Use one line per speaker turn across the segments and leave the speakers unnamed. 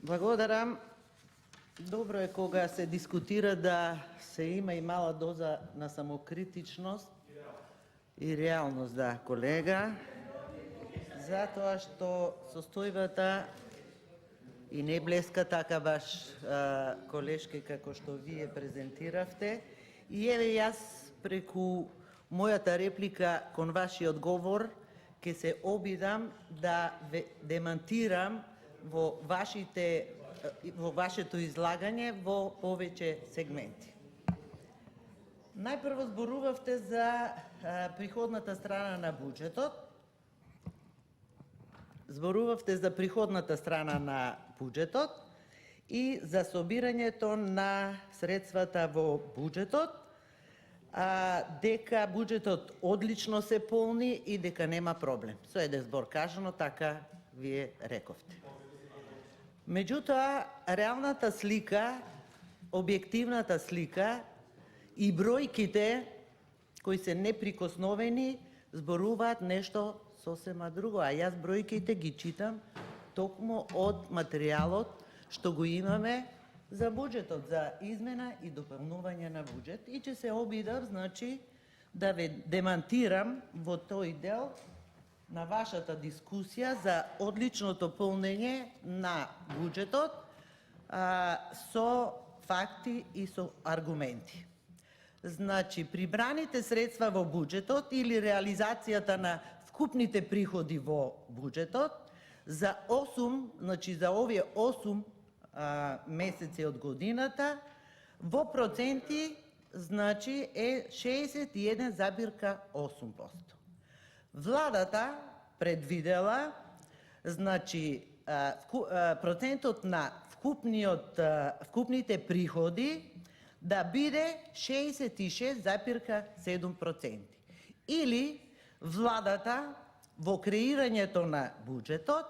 Благодарам. Добро е кога се дискутира да се има и мала доза на самокритичност и реалност, да, колега. Затоа што состојбата и не блеска така баш колешки како што вие презентиравте. И еве јас преку мојата реплика кон вашиот говор ќе се обидам да демантирам во вашето излагање во повеќе сегменти. Најпрво зборувавте за приходната страна на буџетот. И за собирањето на средствата во буџетот, дека буџетот одлично се полни и дека нема проблем. Со еден збор кажано, така вие рековте. Меѓутоа, реалната слика, објективната слика и бројките кои се неприкосновени зборуваат нешто сосема друго, а јас бројките ги читам токму од материјалот што го имаме за буџетот, за измена и дополнување на буџет, и ќе се обидам, значи, да ве демантирам во тој дел на вашата дискусија за одличното полнење на буџетот со факти и со аргументи. Значи, прибраните средства во буџетот или реализацијата на вкупните приходи во буџетот за 8, значи за овие 8 месеци од годината во проценти, значи е 61,8%. Владата предвидела, значи, процентот на вкупните приходи да биде 66,7%. Или владата во креирањето на буџетот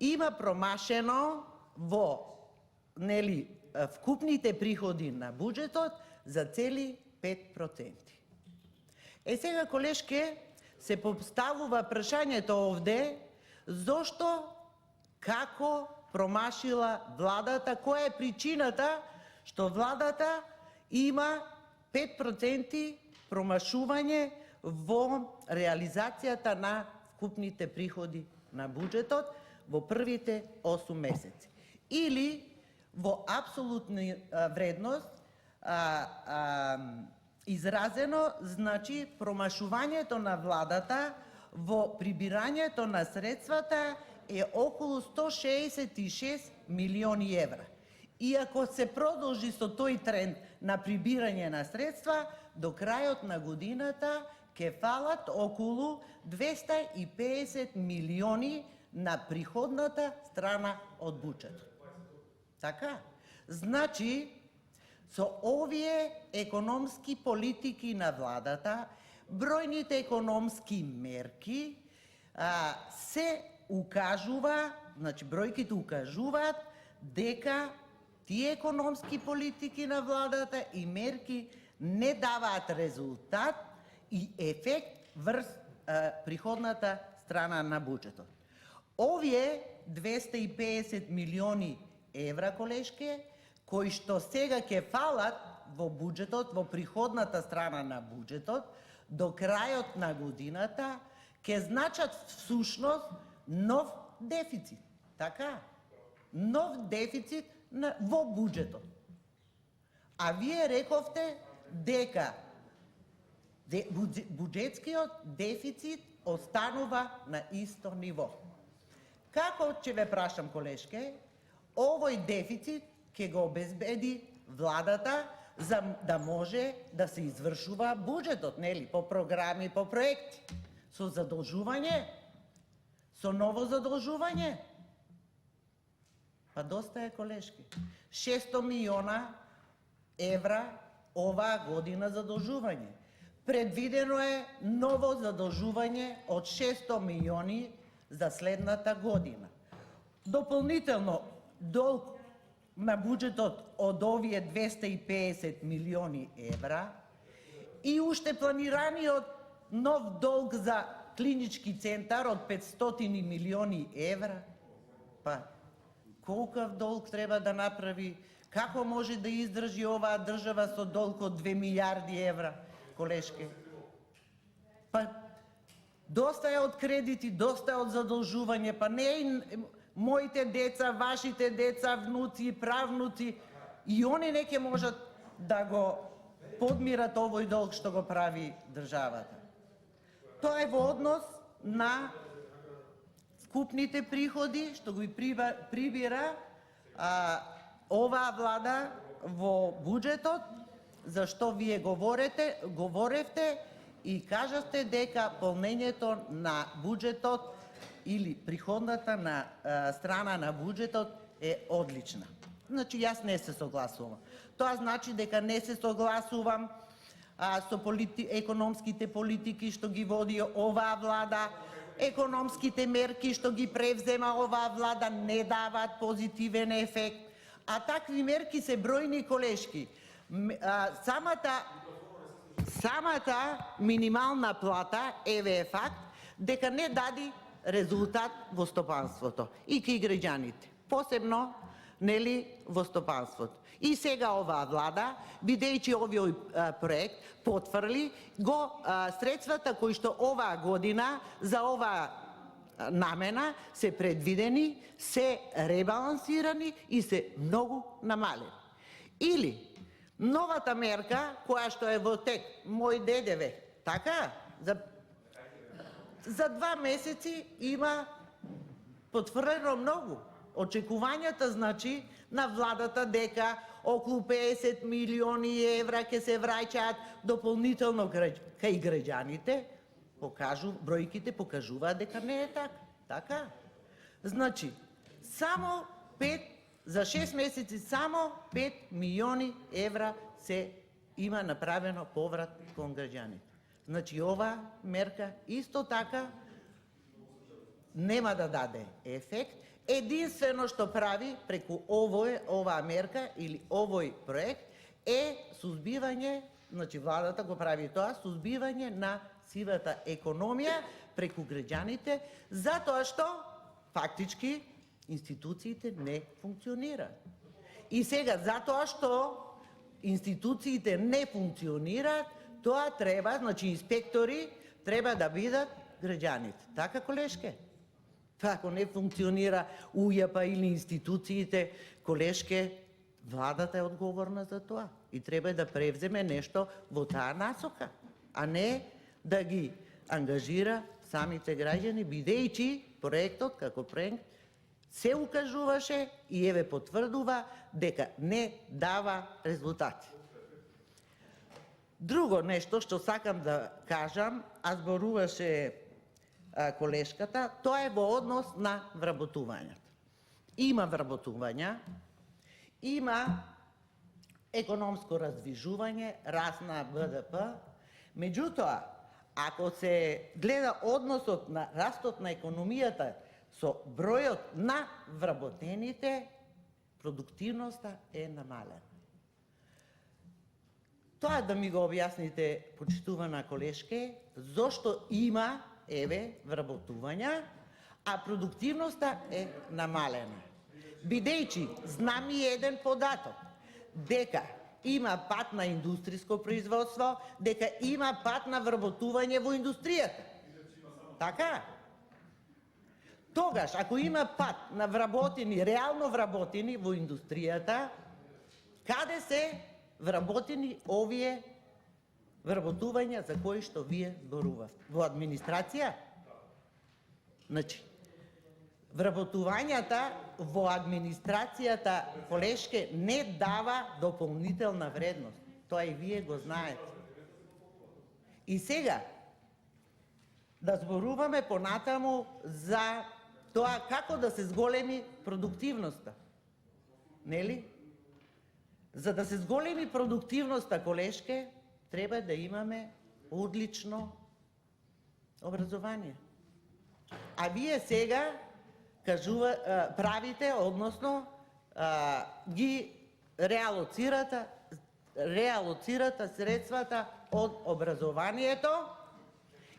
има промашено во вкупните приходи на буџетот за цели 5%. Сега, колешке, се поставува прашањето овде зошто, како промашила владата, која е причината што владата има 5% промашување во реализацијата на вкупните приходи на буџетот во првите 8 месеци. Или во апсолутна вредност изразено, значи, промашувањето на владата во прибирањето на средствата е околу 166 милиони евра. И ако се продолжи со тој тренд на прибирање на средства, до крајот на годината ќе фалат околу 250 милиони на приходната страна од буџетот. Така? Значи, со овие економски политики на владата, бројните економски мерки се укажува, значи бројките укажуваат дека тие економски политики на владата и мерки не даваат резултат и ефект врз приходната страна на буџетот. Овие 250 милиони евра, колешке, кои што сега ќе фалат во буџетот, во приходната страна на буџетот, до крајот на годината, ќе значат всушност нов дефицит. Така? Нов дефицит во буџетот. А вие рековте дека буџетскиот дефицит останува на исто ниво. Како ќе ве прашам, колешке, овој дефицит ќе го обезбеди владата за да може да се извршува буџетот, нели, по програми, по проекти, со задолжување, со ново задолжување? Па доста е, колешки. 600 милиона евра оваа година задолжување. Предвидено е ново задолжување од 600 милиони за следната година. Дополнително долг на буџетот од овие 250 милиони евра и уште планираниот нов долг за клинички центар од 500 милиони евра. Па, колкав долг треба да направи, како може да издржи оваа држава со долг од 2 милиарди евра, колешке? Па доста е од кредити, доста е од задолжување, па не и моите деца, вашите деца, внуци, правнуци, и они не ќе можат да го подмират овој долг што го прави државата. Тоа е во однос на скупните приходи што ги прибира оваа влада во буџетот, за што вие говоревте и кажавте дека полнењето на буџетот или приходната на страна на буџетот е одлична. Значи, јас не се согласувам. Тоа значи дека не се согласувам со економските политики што ги води оваа влада, економските мерки што ги превзема оваа влада не даваат позитивен ефект, а такви мерки се бројни, колешки. Самата минимална плата е факт дека не даде резултат во стопанството и кај граѓаните, посебно нели во стопанството. И сега оваа влада, бидејќи овој проект потврли го средствата кои што оваа година за оваа намена се предвидени, се ребалансирани и се многу намалени. Или новата мерка која што е во тек, мој ДДВ, така, за 2 месеци има потврдено многу. Очекувањата, значи, на владата дека околу 50 милиони евра ќе се враќаат дополнително кај граѓаните, бројките покажуваат дека не е така. Значи, само за 6 месеци само 5 милиони евра се има направено поврат кон граѓаните. Значи, оваа мерка исто така нема да даде ефект. Единствено што прави преку оваа мерка или овој проект е сузбивање, значи владата го прави тоа, сузбивање на сивата економија преку граѓаните, затоа што фактички институциите не функционираат. И сега, затоа што институциите не функционираат, тоа треба, значи инспектори треба да бидат граѓаните. Така, колешке? Ако не функционира УЈП или институциите, колешке, владата е одговорна за тоа и треба да превземе нешто во таа насока, а не да ги ангажира самите граѓани, бидејќи проектот како проект се укажуваше и еве потврдува дека не дава резултати. Друго нешто што сакам да кажам, а зборуваше колешката, тоа е во однос на вработувањето. Има вработувања, има економско раздвижување, раст на БДП, меѓутоа, ако се гледа односот на растот на економијата со бројот на вработените, продуктивноста е намалена. Тоа да ми го објасните, почитувана колешке, зошто има вработувања, а продуктивноста е намалена. Бидејќи знам и еден податок, дека има пат на индустријско производство, дека има пат на вработување во индустријата. Така? Тогаш, ако има пат на вработени, реално вработени во индустријата, каде се вработени овие вработувања за кои што вие зборувавте? Во администрација? Значи, вработувањата во администрацијата, колешке, не дава дополнителна вредност. Тоа и вие го знаете. И сега, да зборуваме понатаму за тоа како да се зголеми продуктивноста. Нели? За да се зголеми продуктивноста, колешке, треба да имаме одлично образование. А вие сега правите, односно ги реалоцирате средствата од образованието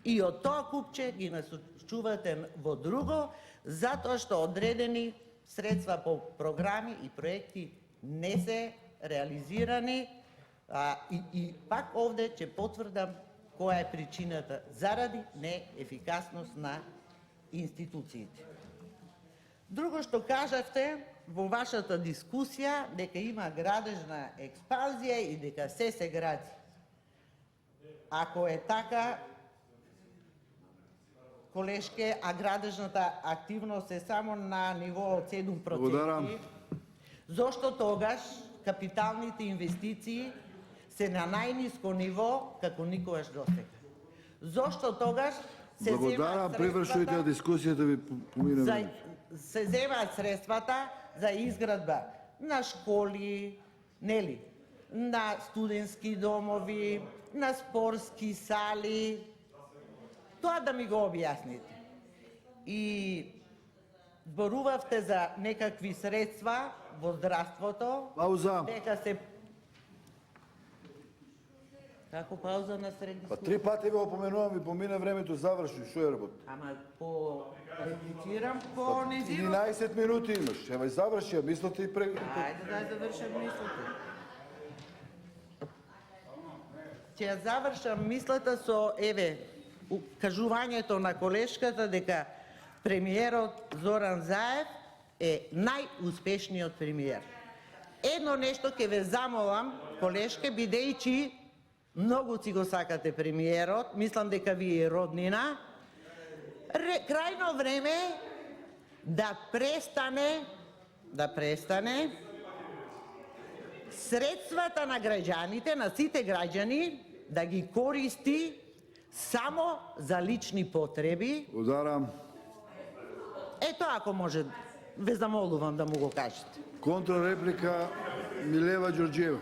и од тоа купче ги насочувате во друго, затоа што одредени средства по програми и проекти не се реализирани, и пак овде ќе потврдам која е причината заради неефикасност на институциите. Друго што кажавте во вашата дискусија дека има градежна експанзија и дека се гради. Ако е така, колешке, а градежната активност е само на ниво од 7%,
Благодарам.
зошто тогаш капиталните инвестиции се на најниско ниво како никогаш досега? Зошто тогаш се
Благодарам,
земаат
привршујте
средствата
дискусијата ви поминеме.
се земаат средствата за изградба на школи, нели, на студентски домови, на спортски сали. Тоа да ми го објасните. И зборувавте за некакви средства во здравството,
Пауза.
дека се... Како пауза на средни
Па
служби?
3 пати ве опоменувам и помина времето, заврши, што е работа?
Ама по... реплицирам по незино.
11 минути имаш, ева заврши, ја мислите и
Ајде да завршам мислата. Ќе ја завршам мислата со, еве, кажувањето на колешката дека премиерот Зоран Заев е најуспешниот премиер. Едно нешто ќе ве замолам, колешке, бидејќи многу си го сакате премиерот, мислам дека ви е роднина, крајно време да престане средствата на граѓаните, на сите граѓани, да ги користи само за лични потреби.
Ударам.
Ето, ако може, ве замолувам да му го кажете.
Контрареплика Милева Ѓорѓиева.